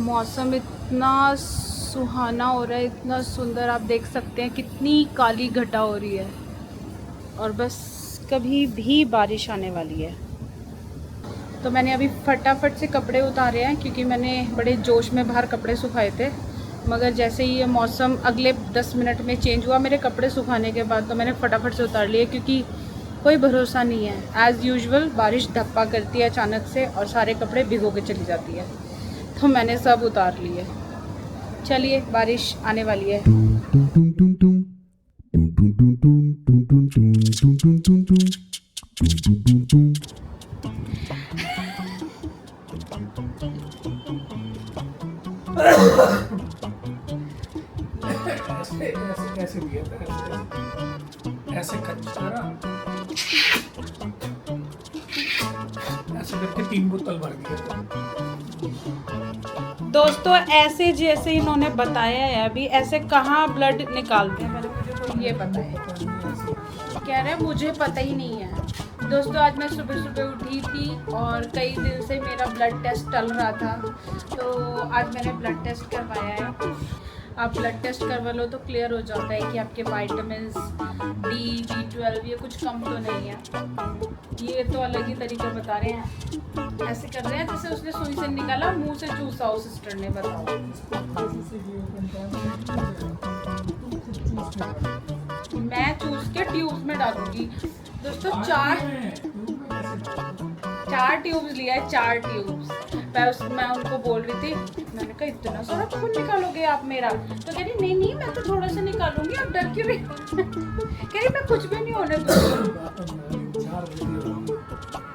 मौसम इतना सुहाना हो रहा है, इतना सुंदर। आप देख सकते हैं कितनी काली घटा हो रही है और बस कभी भी बारिश आने वाली है। तो मैंने अभी फटाफट से कपड़े उतारे हैं क्योंकि मैंने बड़े जोश में बाहर कपड़े सुखाए थे, मगर जैसे ही ये मौसम अगले 10 मिनट में चेंज हुआ मेरे कपड़े सुखाने के बाद, तो मैंने फटाफट से उतार लिए क्योंकि कोई भरोसा नहीं है। एज़ यूजुअल बारिश धप्पा करती है अचानक से और सारे कपड़े भिगो के चली जाती है, तो मैंने सब उतार लिए। चलिए, बारिश आने वाली है। ऐसे दिया था, ऐसे कच्चा ऐसे करके 3 बोतल भर दिया। दोस्तों ऐसे जैसे इन्होंने बताया है, अभी ऐसे कहाँ ब्लड निकालते हैं, मुझे ये पता है। कह रहे हैं मुझे पता ही नहीं है। दोस्तों आज मैं सुबह सुबह उठी थी और कई दिन से मेरा ब्लड टेस्ट चल रहा था, तो आज मैंने ब्लड टेस्ट करवाया है। आप ब्लड टेस्ट करवा लो तो क्लियर हो जाता है कि आपके विटामिन्स डी, B12 ये कुछ कम तो नहीं है। ये तो अलग ही तरीका बता रहे हैं, ऐसे कर रहे हैं जैसे उसने सुई से निकाला मुंह से चूसा हो। सिस्टर ने बताओ, मैं चूस के ट्यूब में डालूंगी। दोस्तों चार ट्यूब्स लिया है, 4 ट्यूब्स। मैं उनको बोल रही थी, मैंने कहा इतना सारा खून निकालोगे आप मेरा? तो कह रही नहीं मैं तो थोड़ा सा निकालूंगी, आप डर क्यों रही? कह रही मैं कुछ भी नहीं होने दूंगी।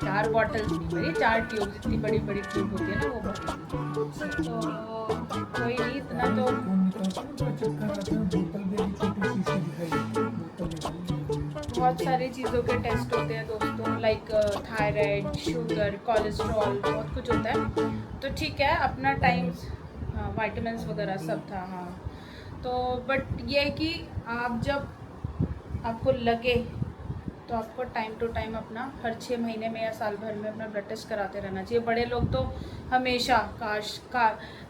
4 बॉटल्स नहीं भरी, 4 ट्यूब्स, इतनी बड़ी बड़ी ट्यूब होती है ना वो भरी। तो कोई नहीं, इतना तो बहुत सारी चीज़ों के टेस्ट होते हैं दोस्तों, लाइक थायराइड, शुगर, कोलेस्ट्रॉल, बहुत कुछ होता है। तो ठीक है, अपना टाइम, हाँ विटामिन्स वगैरह सब था। हाँ तो बट ये है कि आप जब आपको लगे तो आपको टाइम टू टाइम अपना हर 6 महीने में या साल भर में अपना ब्लड टेस्ट कराते रहना चाहिए। बड़े लोग तो हमेशा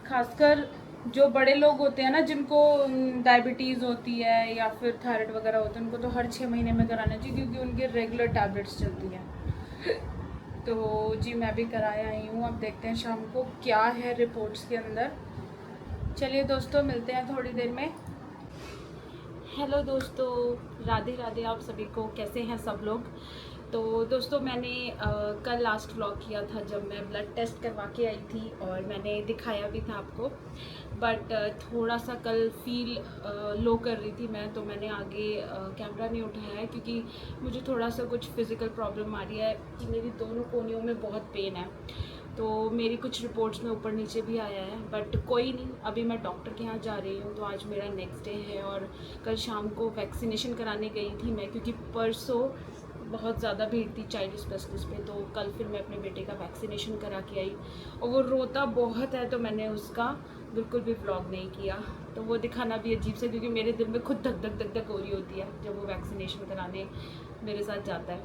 खासकर जो बड़े लोग होते हैं ना, जिनको डायबिटीज़ होती है या फिर थायराइड वगैरह होते हैं, उनको तो हर 6 महीने में कराना चाहिए क्योंकि उनकी रेगुलर टैबलेट्स चलती हैं। तो जी मैं भी कराया आई हूँ। अब देखते हैं शाम को क्या है रिपोर्ट्स के अंदर। चलिए दोस्तों, मिलते हैं थोड़ी देर में। हेलो दोस्तों, राधे राधे आप सभी को। कैसे हैं सब लोग? तो दोस्तों मैंने कल लास्ट व्लॉग किया था जब मैं ब्लड टेस्ट करवा के आई थी और मैंने दिखाया भी था आपको, बट थोड़ा सा कल फील लो कर रही थी मैं, तो मैंने आगे कैमरा नहीं उठाया है क्योंकि मुझे थोड़ा सा कुछ फिज़िकल प्रॉब्लम आ रही है कि मेरी दोनों कोहनियों में बहुत पेन है। तो मेरी कुछ रिपोर्ट्स में ऊपर नीचे भी आया है, बट कोई नहीं, अभी मैं डॉक्टर के यहाँ जा रही हूँ। तो आज मेरा नेक्स्ट डे है और कल शाम को वैक्सीनेशन कराने गई थी मैं, क्योंकि परसों बहुत ज़्यादा भीड़ थी चाइल्ड स्पेशलिस्ट पे। तो कल फिर मैं अपने बेटे का वैक्सीनेशन करा के आई और वो रोता बहुत है, तो मैंने उसका बिल्कुल भी व्लॉग नहीं किया। तो वो दिखाना भी अजीब से, क्योंकि मेरे दिल में खुद धक धक धक धक हो रही होती है जब वो वैक्सीनेशन कराने मेरे साथ जाता है।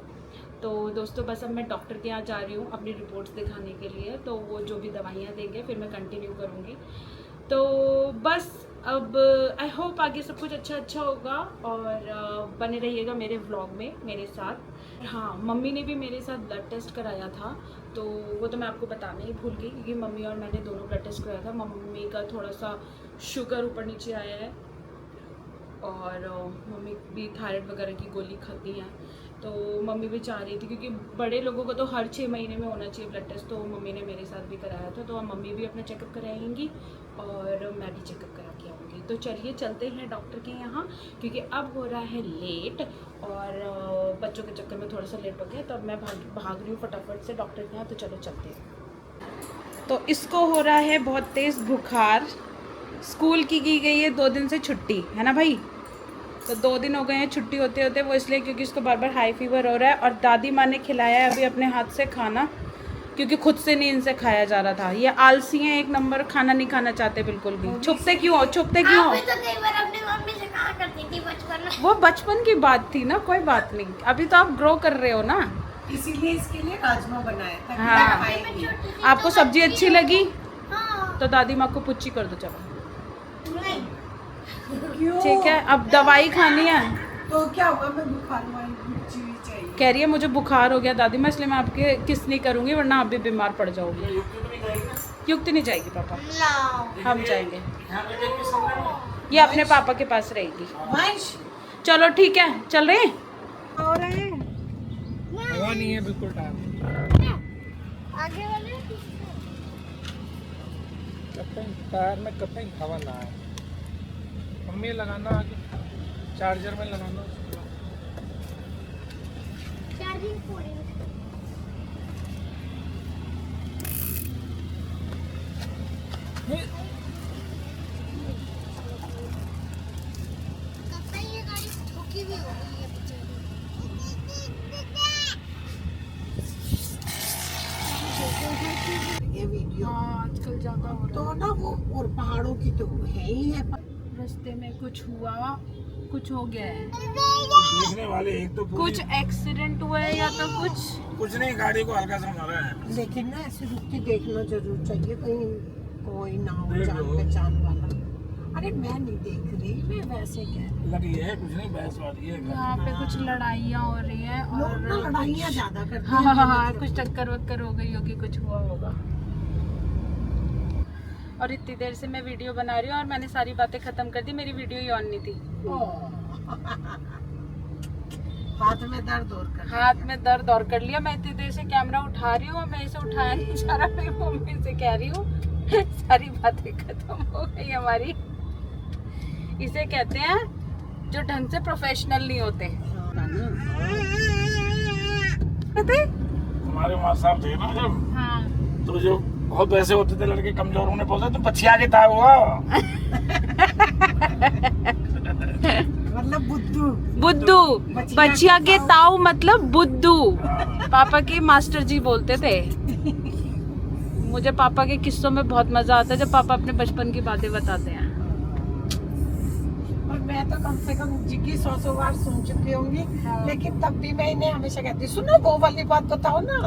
तो दोस्तों बस अब मैं डॉक्टर के यहाँ जा रही हूँ अपनी रिपोर्ट्स दिखाने के लिए, तो वो जो भी दवाइयाँ देंगे फिर मैं कंटिन्यू करूँगी। तो बस अब आई होप आगे सब कुछ अच्छा होगा और बने रहिएगा मेरे व्लॉग में मेरे साथ। हाँ, मम्मी ने भी मेरे साथ ब्लड टेस्ट कराया था, तो वो तो मैं आपको बताना ही भूल गई क्योंकि मम्मी और मैंने दोनों ब्लड टेस्ट कराया था। मम्मी का थोड़ा सा शुगर ऊपर नीचे आया है और मम्मी भी थायराइड वगैरह की गोली खाती हैं, तो मम्मी भी चाह रही थी क्योंकि बड़े लोगों को तो हर 6 महीने में होना चाहिए ब्लड टेस्ट, तो मम्मी ने मेरे साथ भी कराया था। तो अब मम्मी भी अपना चेकअप कराएंगी और मैं भी चेकअप करा के आऊँगी। तो चलिए चलते हैं डॉक्टर के यहाँ, क्योंकि अब हो रहा है लेट और बच्चों के चक्कर में थोड़ा सा लेट हो गया, तो अब मैं भाग रही हूँ फटाफट से डॉक्टर के यहाँ। तो चलो चलते हैं। तो इसको हो रहा है बहुत तेज़ बुखार, स्कूल की गई है 2 दिन से छुट्टी, है ना भाई? तो 2 दिन हो गए हैं छुट्टी होते होते, वो इसलिए क्योंकि इसको बार बार हाई फीवर हो रहा है। और दादी माँ ने खिलाया है अभी अपने हाथ से खाना, क्योंकि खुद से नहीं इनसे खाया जा रहा था। ये आलसी हैं एक नंबर, खाना नहीं खाना चाहते बिल्कुल भी। छुपते क्यों हो? तो कई बार अपनी मम्मी से कहा करती थी बचपन में। वो बचपन की बात थी ना, कोई बात नहीं, अभी तो आप ग्रो कर रहे हो ना, इसीलिए इसके लिए राजमा बनाया था। हाँ। आपको सब्जी अच्छी लगी? हाँ। तो दादी माँ को पुच्ची कर दो चलो। क्यों? ठीक है, अब दवाई खानी है। तो क्या हुआ, मैं बुखार वाली चीज चाहिए। कह रही है मुझे बुखार हो गया दादी माँ, इसलिए मैं आपके किस नहीं करूँगी वरना आप भी बीमार पड़ जाओगी। युक्ति नहीं जाएगी पापा, हम जाएंगे। ये अपने पापा के पास रहेगी। वंश चलो ठीक है, चल रहे हैं। हो रहे हैं। हवा नहीं है बिल्कुल टाइम। आगे वाले कहीं टायर में कहीं हवा ना है। मम्मी लगाना आगे, चार्जर में लगाना। चार्जिंग पॉइंट लगता है ये गाड़ी ठोकी भी हो गई है बेचारी। ये वीडियो आजकल ज़्यादा हो तो ना वो और पहाड़ों की तो है ही है। रास्ते में कुछ हुआ, कुछ हो गया है, देखने वाले एक तो कुछ एक्सीडेंट हुआ है या तो कुछ नहीं, गाड़ी को हल्का सा मारा है। लेकिन ना ऐसे रुक के देखना जरूर चाहिए, कहीं कोई ना हो देख जान लो। पहचान वाला। अरे मैं नहीं देख रही, मैं वैसे कह रही लगी है कुछ नहीं, बहस वाली है। यहाँ पे कुछ लड़ाइयाँ हो रही हैं हूँ। लोग ना और लड़ाइयाँ ज्यादा करते हाँ हैं। हाँ हाँ कुछ टक्कर वक्कर हो गई होगी, कुछ हुआ होगा। और इतनी देर से मैं वीडियो बना रही हूँ और मैंने सारी बातें खत्म कर दी, मेरी वीडियो ही ऑन नहीं थी। हाथ में दर्द और कर। हाथ में दर्द और कर लिया। मैं इतनी देर से कैमरा उठा रही हूँ, मैं इसे उठाया नहीं जा रहा। मेरी मम्मी से कह रही हूँ सारी बातें खत्म हो गई हमारी। इसे कहते हैं जो ढंग से प्रोफेशनल नहीं होते। हमारे वहाँ साहब थे ना जब, हाँ तो जो बहुत वैसे होते थे लड़के कमजोर होने बोलते तो बचिया के था हुआ। मतलब बुद्धू। बुद्धू, बचिया के ताऊ मतलब बुद्धू। पापा के मास्टर जी बोलते थे। मुझे पापा के किस्सों में बहुत मजा आता है जब पापा अपने बचपन की बातें बताते हैं। और मैं तो कम से कम जिग्गी 100 बार सुन चुकी होंगी। हाँ। लेकिन तब भी मैं इन्हें हमेशा कहती सुनो वो वाली बात बताओ ना,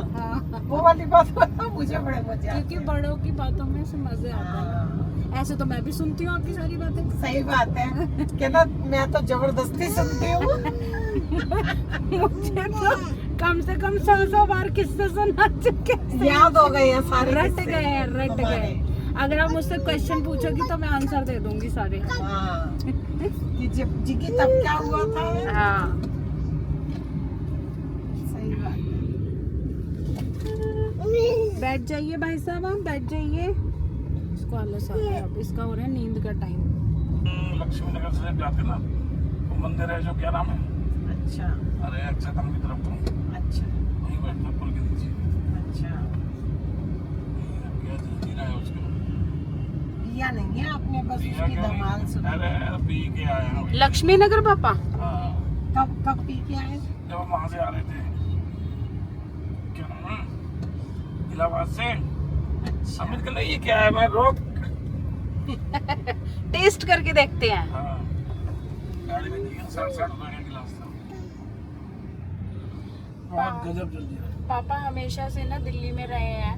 वो वाली बात बताओ, मुझे बड़े मजे आते क्योंकि हैं। बड़ों की बातों में से मजे आते हैं। ऐसे तो मैं भी सुनती हूँ आपकी सारी बातें। सही बात है कि ना, मैं तो जबरदस्ती सुनती हूँ। मुझे तो कम से कम 100 बार किस्से सुना चुके हैं। याद हो गए हैं सारे रट किस्से गए हैं, रट हमारे। गए। अगर आप मुझसे क्वेश्चन पूछोगी तो मैं आंसर दे दूंगी सारे। हाँ कि जब जिग्गी तब क्या हुआ था। हाँ सही बात है। बैठ जाइए भाई साहब, आप बैठ जाइए। इसको आलस आ रहा है, अब इसका हो रहा है नींद का टाइम। लक्ष्मी नगर से जाते ना, वो मंदिर है जो क्या नाम है, अच्छा अरे अक्षरधाम की तरफ को, अच्छा वहीं बैठता पुल के नीचे। अच्छा। क्या जीना है उसको, पिया नहीं है आपने, बस पिया उसकी क्यों नहीं? धमाल सुनी। अरे पी के आए हैं। लक्ष्मी नगर पापा। हाँ, कब कब पी के आए? जब हम वहाँ से आ रहे थे, क्या नाम है, इलाहाबाद से। समझ कर ये क्या है, मैं रोक। टेस्ट करके देखते हैं। हाँ, गाड़ी में दिया 60 रुपए का गिलास था। बहुत गजब जल दिया। पापा हमेशा से ना दिल्ली में रहे हैं,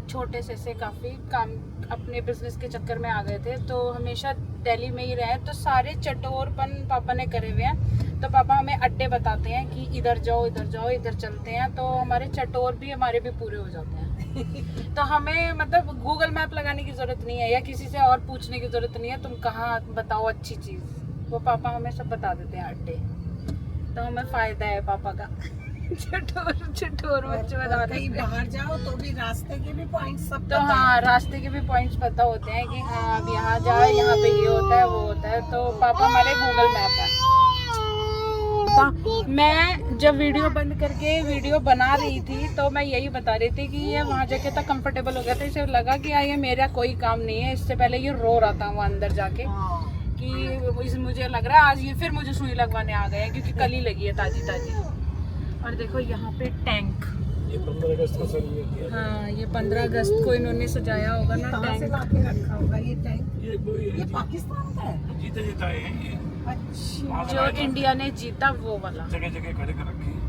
छोटे से काफी काम अपने बिजनेस के चक्कर में आ गए थे, तो हमेशा दिल्ली में ही रहे, तो सारे चटोरपन पापा ने करे हुए हैं। तो पापा हमें अड्डे बताते हैं कि इधर जाओ इधर चलते हैं, तो हमारे चटोर भी हमारे भी पूरे हो जाते हैं। तो हमें मतलब गूगल मैप लगाने की जरूरत नहीं है या किसी से और पूछने की जरूरत नहीं है तुम कहाँ बताओ अच्छी चीज, वो पापा हमें सब बता देते हैं अड्डे। तो हमें फायदा है पापा का। चटोर बच्चे और बना कहीं देते हैं। बाहर जाओ तो भी रास्ते के भी पॉइंट सब तो पता हाँ, है। रास्ते के भी पॉइंट्स पता होते हैं कि हाँ अब यहाँ जाओ, यहाँ पे ये होता है वो होता है। तो पापा हमारे गूगल मैप है। मैं जब वीडियो बंद करके वीडियो बना रही थी तो मैं यही बता रही थी कि ये वहाँ जाके तक कंफर्टेबल हो गया था, इसे लगा कि ये मेरा कोई काम नहीं है। इससे पहले ये रो रहा था वहाँ अंदर जाके हाँ। कि मुझे लग रहा है आज ये फिर मुझे सुई लगवाने आ गए हैं, क्योंकि कल ही लगी है ताजी। और देखो यहाँ पे टैंक, ये 15 अगस्त को शुरू किया। हाँ ये 15 अगस्त को इन्होंने सजाया होगा ना कहाँ से टैंक। लाके रखा होगा ये टैंक? ये ये पाकिस्तान का है? जीता है ये, अच्छा। वहाँ से जो लाए थे। इंडिया ने जीता वो वाला। जगह जगह खड़े कर रखी है।